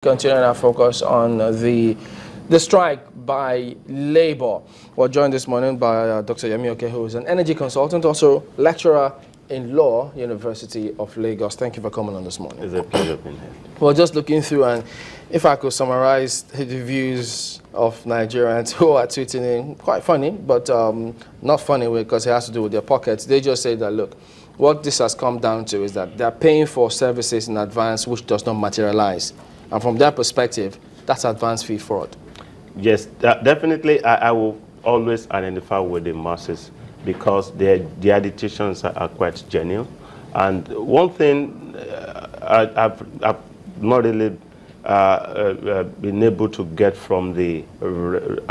Continuing our focus on the strike by labor. We're joined this morning by Dr. Yemi Oke, who is an energy consultant, also lecturer in law, University of Lagos. Thank you for coming on this morning. It's a pleasure being here. We're just looking through, and if I could summarize the views of Nigerians who are tweeting in, quite funny, but not funny because it has to do with their pockets. They just say that, look, what this has come down to is that they're paying for services in advance which does not materialize. And from their perspective, that's advance fee fraud. Yes, definitely. I will always identify with the masses because the agitations are quite genuine. And one thing I've not really been able to get from the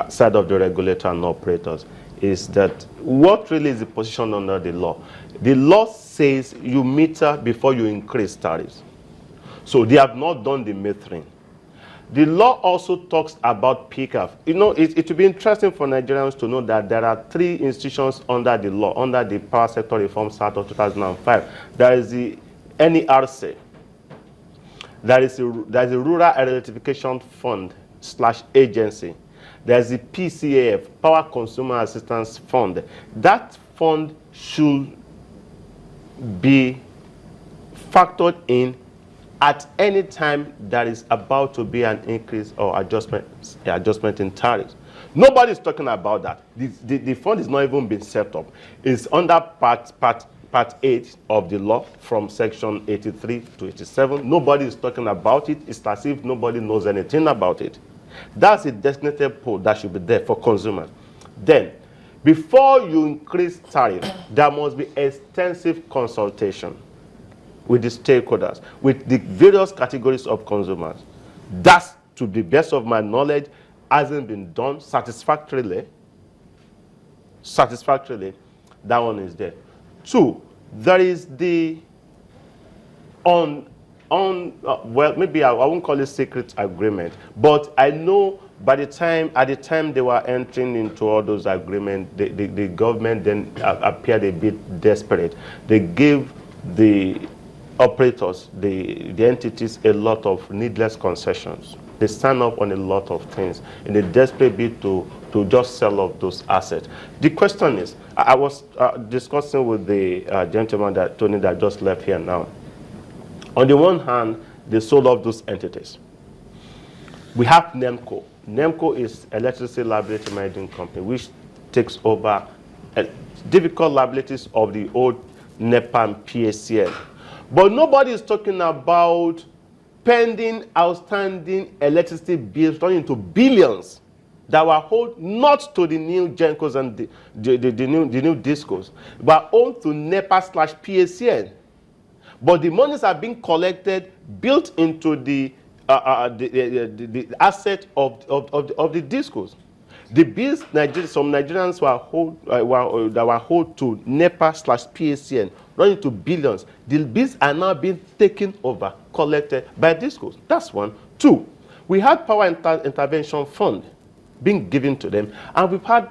side of the regulator and operators is that what really is the position under the law? The law says you meter before you increase tariffs. So they have not done the metering. The law also talks about PCAF. You know, it will be interesting for Nigerians to know that there are three institutions under the law, under the Power Sector Reforms Act of 2005. There is the NERC. There is a Rural Electrification Fund / agency. There's the PCAF, Power Consumer Assistance Fund. That fund should be factored in at any time there is about to be an increase or adjustment in tariffs. Nobody is talking about that. The fund is not even been set up. It's under part 8 of the law from section 83 to 87. Nobody is talking about it. It's as if nobody knows anything about it. That's a designated pool that should be there for consumers. Then, before you increase tariff, there must be extensive consultation with the stakeholders, with the various categories of consumers. That, to the best of my knowledge, hasn't been done satisfactorily. That one is there. 2, there is the well, maybe I won't call it secret agreement, but I know at the time they were entering into all those agreements, the government then appeared a bit desperate. They gave the operators, the entities, a lot of needless concessions. They stand up on a lot of things in a desperate bid to just sell off those assets. The question is, I was discussing with the gentleman Tony that just left here now. On the one hand, they sold off those entities. We have NEMCO. NEMCO is Electricity Liability Management Company, which takes over difficult liabilities of the old NEPA and PACL. But nobody is talking about pending, outstanding electricity bills running into billions that were owed not to the new GENCOs and the new DISCOs, but owed to NEPA / PACN. But the monies are being collected, built into the asset of the DISCOs. The bills some Nigerians that were owed to NEPA / PACN running to billions. The bills are now being taken over, collected by DISCOs. That's one. 2, we had Power Intervention Fund being given to them, and we've had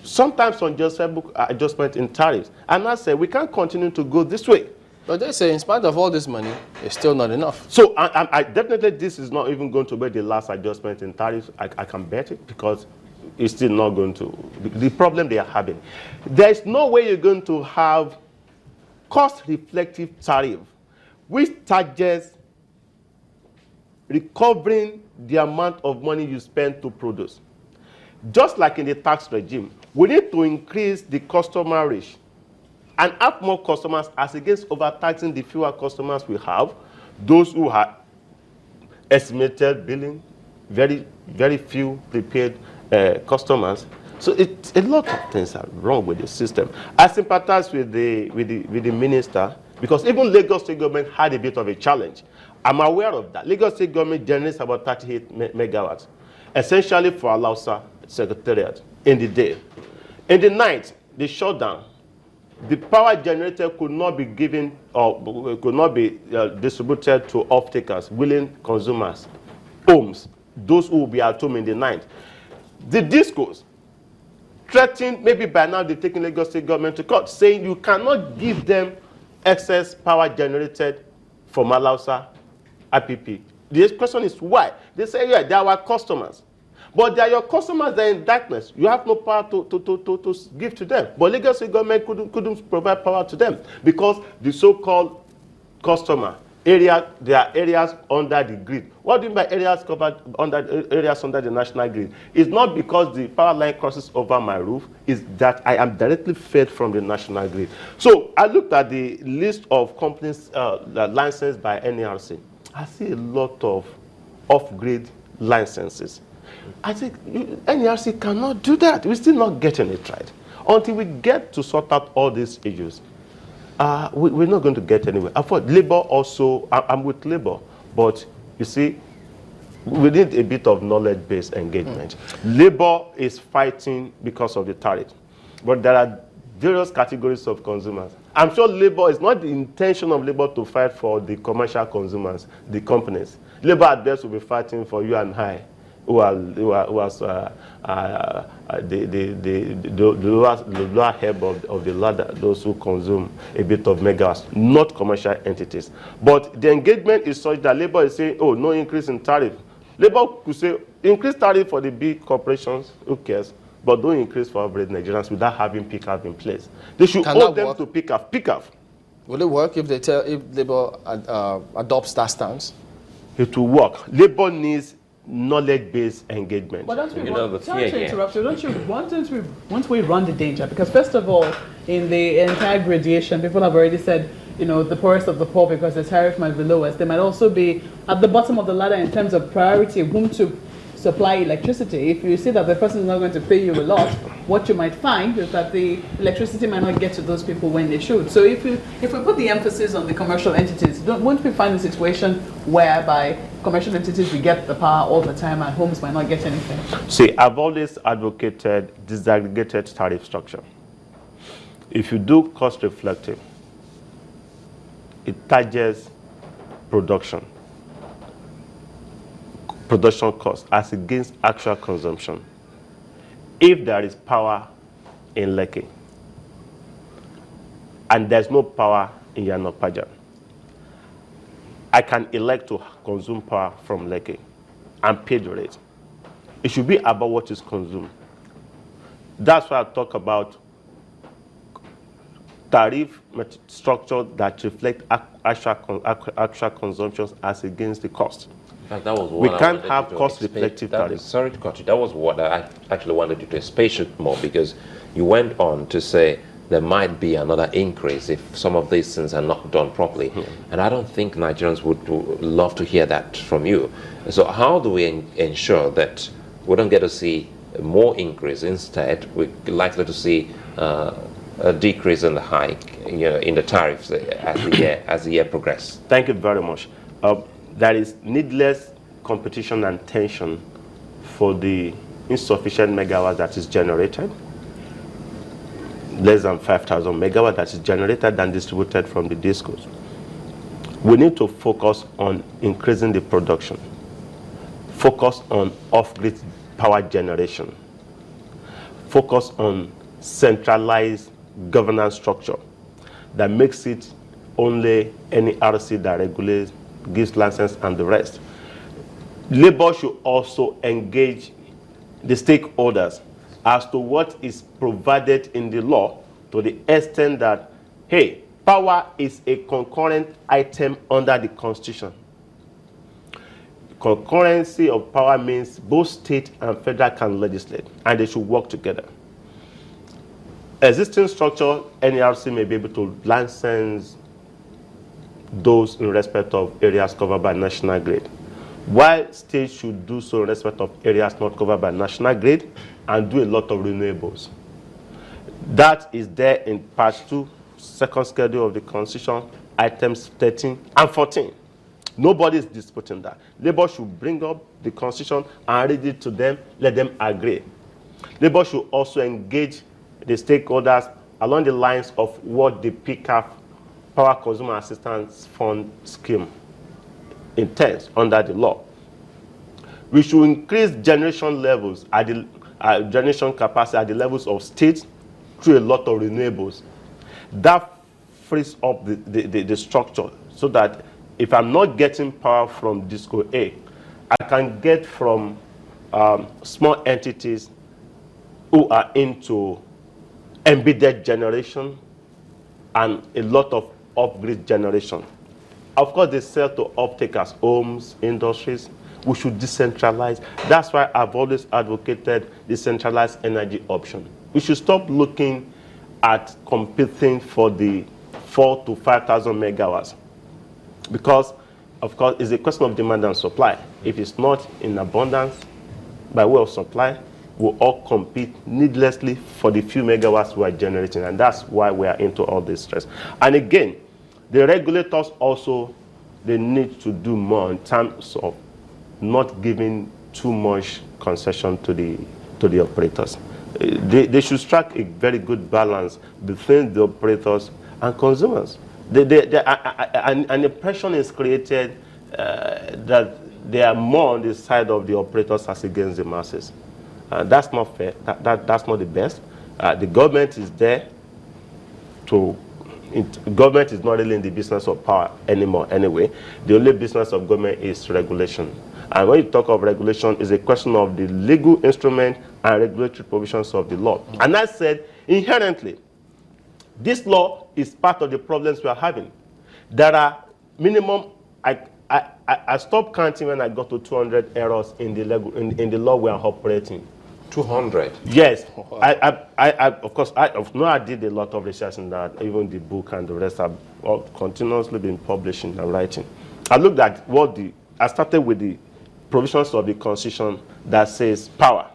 sometimes unjustifiable adjustment in tariffs. And I said we can't continue to go this way. But they say in spite of all this money, it's still not enough. So I definitely, this is not even going to be the last adjustment in tariffs. I can bet it, because it's still not going to. The problem they are having, there's no way you're going to have cost-reflective tariff which targets recovering the amount of money you spend to produce. Just like in the tax regime, we need to increase the customer reach and have more customers as against overtaxing the fewer customers we have, those who have estimated billing, very, very few prepaid customers. So it's a lot of things are wrong with the system. I sympathize with the minister, because even Lagos State government had a bit of a challenge. I'm aware of that. Lagos State government generates about 38 megawatts, essentially for Alausa Secretariat in the day. In the night, the shutdown, the power generated could not be given or could not be distributed to off-takers, willing consumers, homes, those who will be at home in the night. The DISCOs threatened, maybe by now they've taken Lagos State government to court, saying you cannot give them excess power generated from Alausa IPP The question is why? They say, yeah, they are our customers. But they are your customers that are in darkness. You have no power to give to them. But Lagos State government couldn't provide power to them because the so-called customer area, there are areas under the grid. What do you mean by areas covered under the national grid? It's not because the power line crosses over my roof, it's that I am directly fed from the national grid. So I looked at the list of companies licensed by NERC. I see a lot of off-grid licenses. I think NERC cannot do that. We're still not getting it right. Until we get to sort out all these issues, we're not going to get anywhere. I thought Labour also, I'm with Labour, but you see, we need a bit of knowledge-based engagement. Labour is fighting because of the tariff, but there are various categories of consumers. I'm sure Labour is not the intention of Labour to fight for the commercial consumers, the companies. Labour at best will be fighting for you and I, who are the lower ebb of the ladder, those who consume a bit of megawatts, not commercial entities. But the engagement is such that Labour is saying, oh, no increase in tariff. Labour could say, increase tariff for the big corporations, who cares? But don't increase for average Nigerians without having PCAF in place. They should hold them to PCAF. Will it work if Labour adopts that stance? It will work. Labour needs knowledge-based engagement. But don't we run the danger? Because first of all, in the entire gradation, people have already said, you know, the poorest of the poor because the tariff might be lowest. They might also be at the bottom of the ladder in terms of priority, whom to supply electricity. If you see that the person is not going to pay you a lot, what you might find is that the electricity might not get to those people when they should. So if we put the emphasis on the commercial entities, won't we find a situation whereby commercial entities will get the power all the time and homes might not get anything? See, I've always advocated disaggregated tariff structure. If you do cost reflective, it targets production cost as against actual consumption. If there is power in Lekki and there's no power in Yanopaja, I can elect to consume power from Lekki and pay the rate. It should be about what is consumed. That's why I talk about tariff structure that reflect actual consumptions as against the cost. In fact, that was what we can't have cost-reflective tariffs. Sorry to cut you. That was what I actually wanted you to explain more, because you went on to say there might be another increase if some of these things are not done properly. And I don't think Nigerians would love to hear that from you. So how do we ensure that we don't get to see more increase? Instead, we're likely to see a decrease in the hike, in the tariffs as the year progresses. Thank you very much. There is needless competition and tension for the insufficient megawatts that is generated, less than 5,000 megawatts that is generated and distributed from the discos. We need to focus on increasing the production, focus on off-grid power generation, focus on centralized governance structure that makes it only any RC that regulates, gives license and the rest. Labour should also engage the stakeholders as to what is provided in the law, to the extent that, hey, power is a concurrent item under the Constitution. Concurrency of power means both state and federal can legislate, and they should work together. Existing structure, NERC may be able to license those in respect of areas covered by national grid, while states should do so in respect of areas not covered by national grid and do a lot of renewables. That is there in part 2, second schedule of the Constitution, items 13 and 14. Nobody is disputing that. Labour should bring up the Constitution and read it to them, let them agree. Labour should also engage the stakeholders along the lines of what the PCAF, Power Consumer Assistance Fund scheme, intends under the law. We should increase generation levels at the generation capacity at the levels of states through a lot of renewables. That frees up the structure so that if I'm not getting power from Disco A, I can get from small entities who are into embedded generation and a lot of off-grid generation. Of course, they sell to off-takers, homes, industries. We should decentralize. That's why I've always advocated decentralized energy option. We should stop looking at competing for the 4,000 to 5,000 megawatts, because, of course, it's a question of demand and supply. If it's not in abundance by way of supply, we'll all compete needlessly for the few megawatts we are generating, and that's why we are into all this stress. And again, the regulators also, they need to do more in terms of not giving too much concession to the operators. They should strike a very good balance between the operators and consumers. An impression is created that they are more on the side of the operators as against the masses. That's not fair. That's not the best. The government is there to... Government is not really in the business of power anymore anyway. The only business of government is regulation. And when you talk of regulation, it's a question of the legal instrument and regulatory provisions of the law. And I said, inherently, this law is part of the problems we are having. There are minimum... I stopped counting when I got to 200 errors in the law we are operating. 200? Yes. Of course, I did a lot of research in that. Even the book and the rest have all continuously been publishing and writing. I looked at I started with the provisions of the Constitution that says power.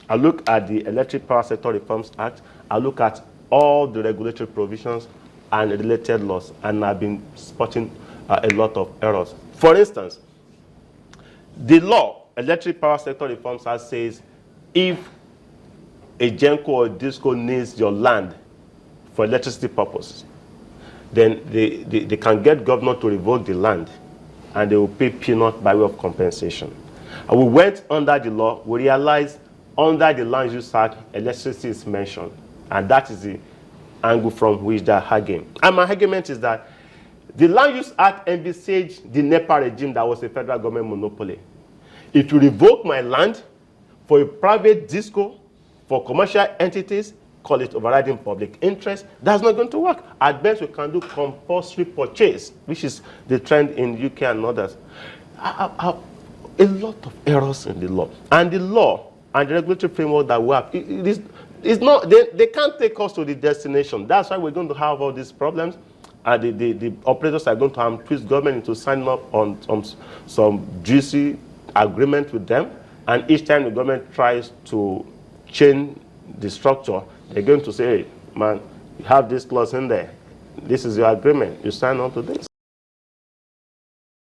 I look at the Electric Power Sector Reforms Act. I look at all the regulatory provisions and related laws, and I've been spotting a lot of errors. For instance, the law, Electric Power Sector Reforms Act, says if a GENCO or a DISCO needs your land for electricity purposes, then they can get governor to revoke the land, and they will pay peanut by way of compensation. And we went under the law. We realized under the Land Use Act, electricity is mentioned, and that is the angle from which they're arguing. And my argument is that the Land Use Act envisaged the NEPA regime that was a federal government monopoly. If you revoke my land for a private DISCO, for commercial entities, call it overriding public interest, that's not going to work. At best, we can do compulsory purchase, which is the trend in UK and others. A lot of errors in the law. And the law and the regulatory framework that we have, they can't take us to the destination. That's why we're going to have all these problems. And the operators are going to twist government into signing up on some juicy agreement with them. And each time the government tries to change the structure, they're going to say, hey, man, you have this clause in there. This is your agreement. You sign on to this.